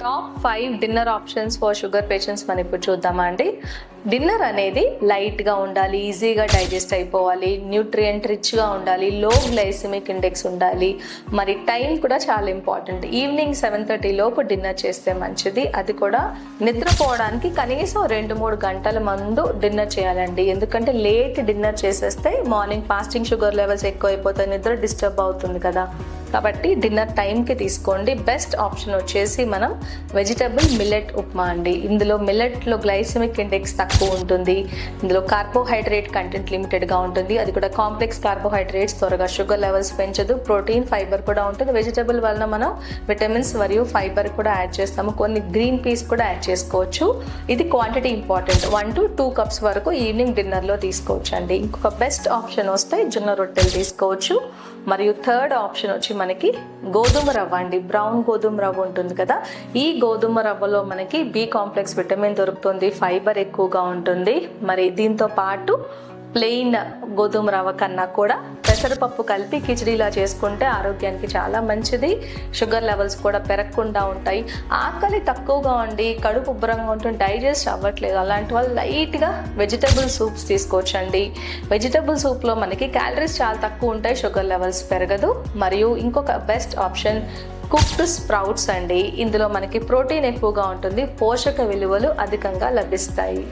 Top 5 dinner options for sugar patients మనం ఇప్పుడు చూద్దామా అండి. డిన్నర్ అనేది లైట్గా ఉండాలి, ఈజీగా డైజెస్ట్ అయిపోవాలి, న్యూట్రియంట్ రిచ్గా ఉండాలి, లో గ్లైసిమిక్ ఇండెక్స్ ఉండాలి, మరి టైం కూడా చాలా ఇంపార్టెంట్. ఈవినింగ్ 7:30 లోపు డిన్నర్ చేస్తే మంచిది. అది కూడా నిద్రపోవడానికి కనీసం 2-3 గంటల ముందు డిన్నర్ చేయాలండి. ఎందుకంటే లేట్ డిన్నర్ చేసేస్తే మార్నింగ్ ఫాస్టింగ్ షుగర్ లెవెల్స్ ఎక్కువ అయిపోతాయి, నిద్ర డిస్టర్బ్ అవుతుంది కదా. కాబట్టి డిన్నర్ టైంకి తీసుకోండి. బెస్ట్ ఆప్షన్ వచ్చేసి మనం వెజిటబుల్ మిల్లెట్ ఉప్మా అండి. ఇందులో మిల్లెట్లో గ్లైసెమిక్ ఇండెక్స్ తక్కువ ఉంటుంది, ఇందులో కార్బోహైడ్రేట్ కంటెంట్ లిమిటెడ్గా ఉంటుంది, అది కూడా కాంప్లెక్స్ కార్బోహైడ్రేట్స్ త్వరగా షుగర్ లెవెల్స్ పెంచదు, ప్రోటీన్ ఫైబర్ కూడా ఉంటుంది. వెజిటబుల్ వలన మనం విటమిన్స్ మరియు ఫైబర్ కూడా యాడ్ చేస్తాము, కొన్ని గ్రీన్ పీస్ కూడా యాడ్ చేసుకోవచ్చు. ఇది క్వాంటిటీ ఇంపార్టెంట్, 1 to 2 cups వరకు ఈవినింగ్ డిన్నర్లో తీసుకోవచ్చు అండి. ఇంకొక బెస్ట్ ఆప్షన్ వస్తే జొన్న రొట్టెలు తీసుకోవచ్చు. మరియు థర్డ్ ఆప్షన్ వచ్చి మనకి గోధుమ రవ్వ అండి. బ్రౌన్ గోధుమ రవ్వ ఉంటుంది కదా, ఈ గోధుమ రవ్వలో మనకి బి కాంప్లెక్స్ విటమిన్ దొరుకుతుంది, ఫైబర్ ఎక్కువగా ఉంటుంది. మరి దీంతో పాటు ప్లెయిన్ గోధుమ రవ్వ కన్నా కూడా పెసరపప్పు కలిపి కిచడీలా చేసుకుంటే ఆరోగ్యానికి చాలా మంచిది, షుగర్ లెవెల్స్ కూడా పెరగకుండా ఉంటాయి. ఆకలి తక్కువగా ఉండి కడుపు ఉబ్బరంగా ఉంటుంది, డైజెస్ట్ అవ్వట్లేదు, అలాంటి వాళ్ళు లైట్గా వెజిటబుల్ సూప్స్ తీసుకోవచ్చండి. వెజిటబుల్ సూప్లో మనకి క్యాలరీస్ చాలా తక్కువ ఉంటాయి, షుగర్ లెవెల్స్ పెరగదు. మరియు ఇంకొక బెస్ట్ ఆప్షన్ కుక్డ్ స్ప్రౌట్స్ అండి. ఇందులో మనకి ప్రోటీన్ ఎక్కువగా ఉంటుంది, పోషక విలువలు అధికంగా లభిస్తాయి.